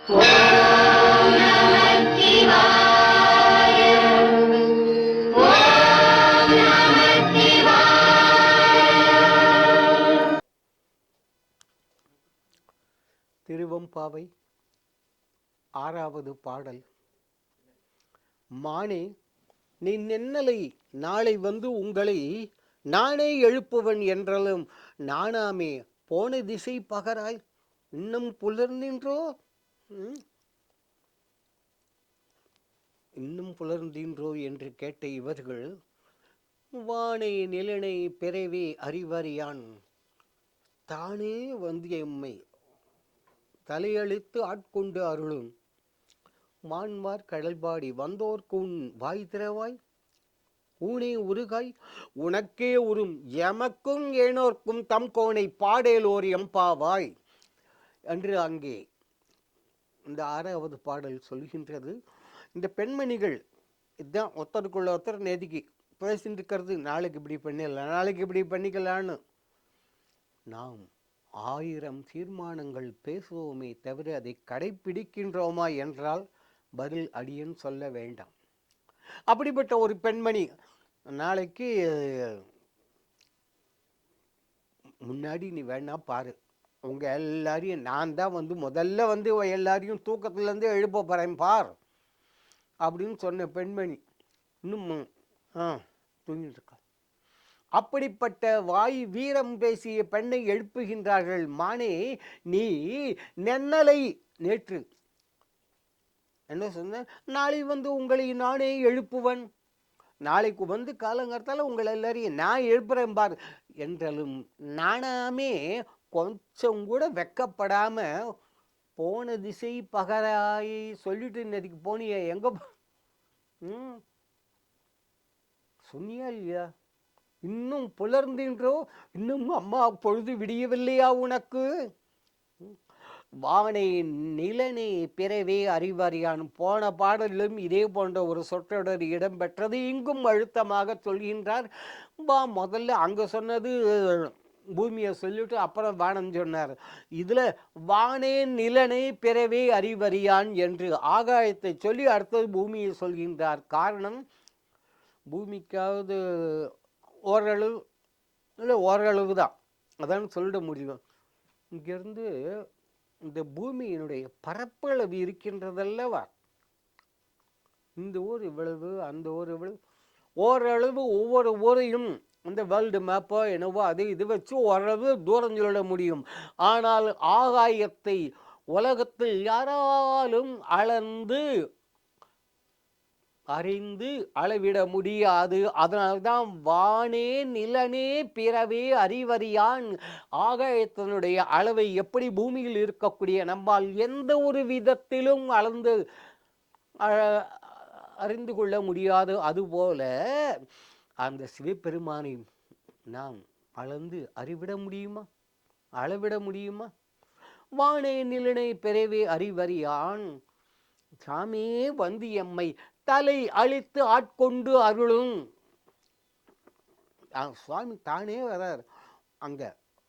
திருவெம்பாவை 6வது பாடல். மானே, நீ நென்னலை நாளை வந்து உங்களை நானே எழுப்புவன் என்றாலும் நானாமே போன திசை பகராய் இன்னும் புலர்ந்தின்றோ என்று கேட்ட இவர்கள் வானை நிலனை பிறவே அறிவறியான் தானே வந்து எம்மை தலையளித்து ஆட்கொண்டு அருளும் மான்மார் கடல்பாடி வந்தோர்க்கு உன் வாய் திறவாய் ஊனே உருகாய் உனக்கே உறும் எமக்கும் ஏனோர்க்கும் தம் கோனை பாடேலோர் எம்பாவாய் என்று அங்கே இந்த 6வது பாடல் சொல்கின்றது. இந்த பெண்மணிகள் இதுதான் ஒருத்தருக்குள்ள ஒருத்தர் நேதிக்கு பேசிட்டு இருக்கிறது. நாளைக்கு இப்படி பண்ணிடலாம், நாளைக்கு இப்படி பண்ணிக்கலான்னு. நாம் 1000 தீர்மானங்கள் பேசுவோமே தவிர அதை கடைப்பிடிக்கின்றோமா என்றால் பதில் அடியன் சொல்ல வேண்டாம். அப்படிப்பட்ட ஒரு பெண்மணி நாளைக்கு முன்னாடி நீ வேணா பாரு, உங்க எல்லாரையும் நான் தான் முதல்ல எல்லாரையும் தூக்கத்துலேருந்து எழுப்ப போறேன் பார் அப்படின்னு சொன்ன பெண்மணி இன்னும் தூங்கிட்டு இருக்கா. அப்படிப்பட்ட வாய் வீரம் பேசிய பெண்ணை எழுப்புகின்றார்கள். மானே, நீ நென்னலை நேற்று என்ன சொன்ன, நாளை உங்களை நானே எழுப்புவன், நாளைக்கு காலங்காலத்தால் உங்களை எல்லாரையும் நான் எழுப்புறேன் பார் என்றாலும் நானாமே கொஞ்சம் கூட வெக்கப்படாம போன திசை பகராய் சொல்லிட்டு இன்னைக்கு போனிய எங்க சொன்னியா இல்லையா? இன்னும் புலர்ந்தின்றோ, இன்னும் அம்மா பொழுது விடியவில்லையா உனக்கு? வானை நிலனே பிறவே அறிவறியான். போன பாடலிலும் இதே போன்ற ஒரு சொற்றொடர் இடம்பெற்றது. இங்கும் அழுத்தமாக சொல்கின்றார். முதல்ல அங்க சொன்னது பூமியை சொல்லிட்டு அப்புறம் வானம் சொன்னார். இதுல வானே நிலனே பிறவே அறிவறியான் என்று ஆகாயத்தை சொல்லி அடுத்தது பூமியை சொல்கின்றார். காரணம், பூமிக்காவது ஓரளவு இல்லை ஓரளவு தான் அதான் சொல்லிட முடியும். இங்கிருந்து இந்த பூமியினுடைய பரப்பளவு இருக்கின்றதல்லவா, இந்த ஊர் இவ்வளவு, அந்த ஊர் இவ்வளவு, ஓரளவு ஒவ்வொரு ஊரையும் இந்த வேர்ல்டு மேப்போ என்னவோ அதை இது வச்சு ஓரளவு தூரம் சொல்ல முடியும். ஆனால் ஆகாயத்தை உலகத்தில் யாராலும் அளந்து அறிந்து அளவிட முடியாது. அதனால்தான் வானே நிலனே பிறவே அறிவறியான். ஆகாயத்தினுடைய அளவை எப்படி பூமியில் இருக்கக்கூடிய நம்மால் எந்த ஒரு விதத்திலும் அளந்து அறிந்து கொள்ள முடியாது. அதுபோல அந்த சிவபெருமானை நாம் அளந்து அறிவிட முடியுமா, அளவிட முடியுமா? வானே நிலனே பிறவே அறிவறியான் சாமே எம்மை தலை அழித்து ஆட்கொண்டு அருளும். சுவாமி தானே வரார் அங்க.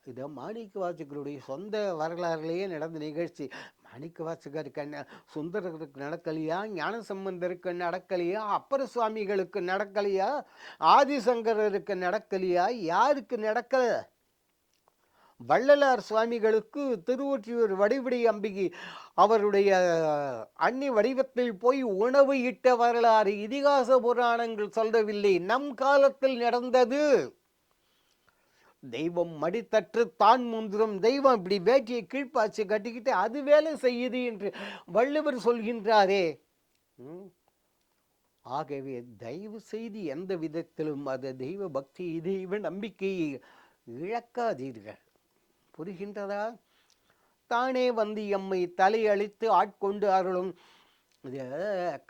இதை மாணிக்க வாசகருடைய சொந்த வரலாறுலேயே நடந்த நிகழ்ச்சி. மாணிக்க வாசகருக்கு சுந்தரருக்கு நடக்கலையா, ஞானசம்பந்தருக்கு நடக்கலையா, அப்பர சுவாமிகளுக்கு நடக்கலையா, ஆதிசங்கரருக்கு நடக்கலையா, யாருக்கு நடக்கல? வள்ளலார் சுவாமிகளுக்கு திருவொற்றியூர் வடிவடி அம்பிகை அவருடைய அன்னி வடிவத்தில் போய் உணவு இட்ட வரலாறு இதிகாச புராணங்கள் சொல்லவில்லை, நம் காலத்தில் நடந்தது. தெய்வம் மடித்தற்று தான் முந்திரும், தெய்வம் இப்படி வேட்டியை கீழ்ப்பாய்ச்சி கட்டிக்கிட்டு அது வேலை செய்யுது என்று வள்ளுவர் சொல்கின்றாரே. ஆகவே தயவு செய்து எந்த விதத்திலும் அது தெய்வ பக்தி, தெய்வ நம்பிக்கையை இழக்காதீர்கள். புரிகின்றதா? தானே எம்மை தலையளித்து ஆட்கொண்டு அருளும். இது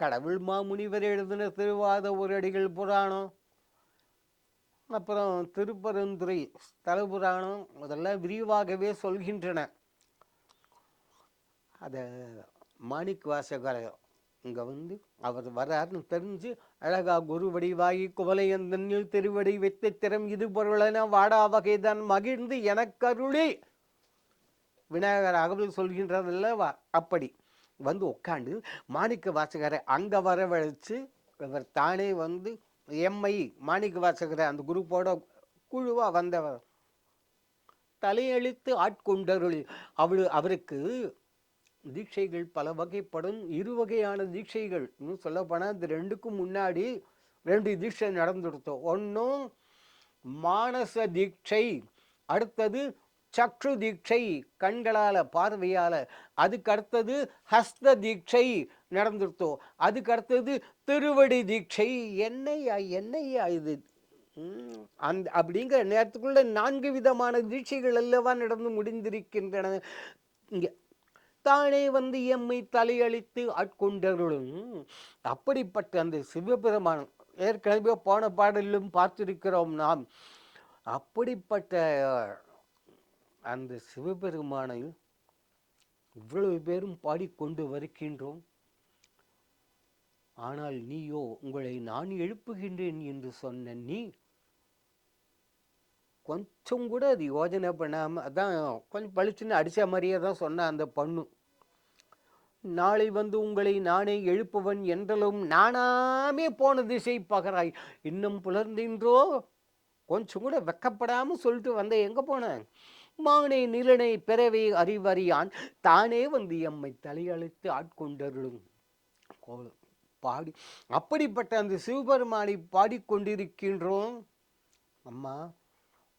கடவுள் மாமுனிவர் எழுதின திருவாத ஊரடிகள் புராணம், அப்புறம் திருப்பரந்துரை ஸ்தல புராணம், அதெல்லாம் விரிவாகவே சொல்கின்றன. அதை மாணிக்க வாசகர் இங்க அவர் வராருன்னு தெரிஞ்சு அழகா குரு வடிவாகி குவலையந்தனில் திருவடி வைத்த திறம் இது பொருளென வாடா வகைதான் மகிழ்ந்து எனக்கருளி விநாயகர் அகவல் சொல்கின்றதல்லவா, அப்படி வந்து உட்காந்து மாணிக்க வாசகரை அங்கே வரவழைச்சு இவர் தானே வந்து எம்ஐ மாணிக்க வாசகரை அந்த குரூப்போட குழுவாக வந்தவர் தலையெழுத்து ஆட்கொண்டருள். அவருக்கு தீட்சைகள் பல வகைப்படும். 2 வகையான தீட்சைகள். இன்னும் சொல்லப்போனால் இந்த 2க்கும் முன்னாடி 2 தீட்சை நடந்துடுத்தோம். ஒன்றும் மானச தீட்சை, அடுத்தது சக்ஷு தீட்சை கண்களால பார்வையால, அதுக்கு அடுத்தது ஹஸ்த தீட்சை நடந்துருத்தோம். அதுக்கு அடுத்தது திருவடி தீட்சை. என்னையா இது அப்படிங்கிற நேரத்துக்குள்ள 4 விதமான தீட்சைகள் அல்லவா நடந்து முடிந்திருக்கின்றன. இங்க தானே வந்து எம்மை தலையளித்து ஆட்கொண்டருளும். அப்படிப்பட்ட அந்த சிவபெருமான் ஏற்கனவே போன பாடலிலும் பார்த்திருக்கிறோம் நாம். அப்படிப்பட்ட அந்த சிவபெருமானை இவ்வளவு பேரும் பாடிக்கொண்டு வருகின்றோம். ஆனால் நீயோ உங்களை நான் எழுப்புகின்றேன் என்று சொன்ன நீ கொஞ்சம் கூட அது யோஜனை பண்ணாம, அதான் கொஞ்சம் பளிச்சுன்னு அடிச்ச மாதிரியே தான் சொன்ன அந்த பொண்ணு. நாளை வந்து உங்களை நானே எழுப்புவன் என்றலும் நானாமே போன திசை பகராய் இன்னும் புலர்ந்தின்றோ. கொஞ்சம் கூட வெக்கப்படாம சொல்லிட்டு வந்த எங்க போன மானை நிலனை பிறவே அறிவறியான் தானே வந்து எம்மை தலையழைத்து ஆட்கொண்டருளும் பாடி. அப்படிப்பட்ட அந்த சிவபெருமானை பாடிக்கொண்டிருக்கின்றோம். அம்மா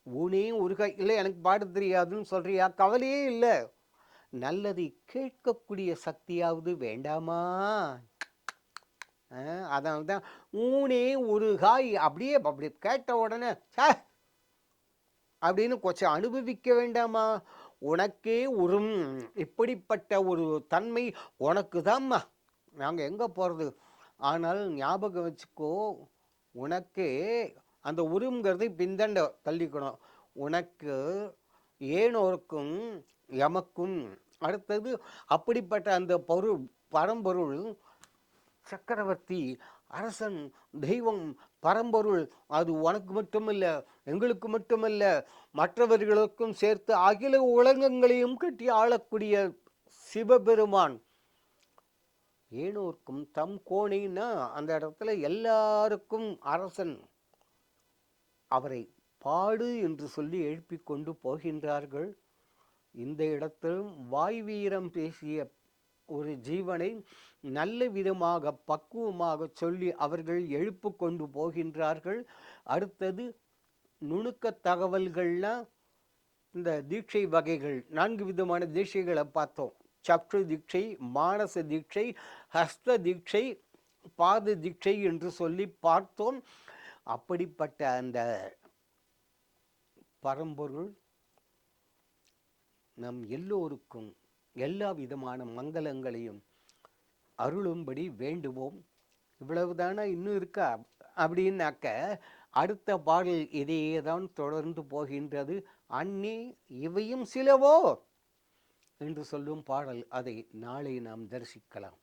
ஊனே ஒரு இல்லை எனக்கு பாட தெரியாதுன்னு சொல்றியா? கவலையே இல்லை, நல்லதை கேட்கக்கூடிய சக்தியாவது வேண்டாமா? அதனால தான் ஊனே ஒரு காய் அப்படியே அப்படி கேட்ட உடனே அப்படின்னு கொஞ்சம் அனுபவிக்க வேண்டாமா? உனக்கே ஒரு இப்படிப்பட்ட ஒரு தன்மை உனக்கு தான்மா. நாங்கள் எங்கே போகிறது? ஆனால் ஞாபகம் வச்சுக்கோ, உனக்கே அந்த உருங்கிறதை பிந்தண்ட தள்ளிக்கணும். உனக்கு ஏனோருக்கும் எமக்கும் அடுத்தது அப்படிப்பட்ட அந்த பொருள் பரம்பொருள் சக்கரவர்த்தி அரசன் தெய்வம் பரம்பொருள் அது உனக்கு மட்டுமல்ல, எங்களுக்கு மட்டுமல்ல, மற்றவர்களுக்கும் சேர்த்து அகில உலகங்களையும் கட்டி ஆளக்கூடிய சிவபெருமான் ஏனோர்க்கும் தம் கோணின்னா அந்த இடத்துல எல்லாருக்கும் அரசன். அவரை பாடு என்று சொல்லி எழுப்பி கொண்டு போகின்றார்கள். இந்த இடத்திலும் வாய் வீரம் பேசிய ஒரு ஜீவனை நல்ல விதமாக பக்குவமாக சொல்லி அவர்கள் எழுப்பு கொண்டு போகின்றார்கள். அடுத்தது நுணுக்க தகவல்கள்லாம் இந்த தீட்சை வகைகள் 4 விதமான தீட்சைகளை பார்த்தோம். சக்ஷு தீட்சை, மானச தீட்சை, ஹஸ்த தீட்சை, பாத தீட்சை என்று சொல்லி பார்த்தோம். அப்படிப்பட்ட அந்த பரம்பொருள் நம் எல்லோருக்கும் எல்லா விதமான மங்களங்களையும் அருளும்படி வேண்டுவோம். இவ்வளவுதானா இன்னும் இருக்கா அப்படின்னாக்க அடுத்த பாடல் இதையேதான் தொடர்ந்து போகின்றது. அன்னே இவையும் சிலவோ என்று சொல்லும் பாடல், அதை நாளை நாம் தரிசிக்கலாம்.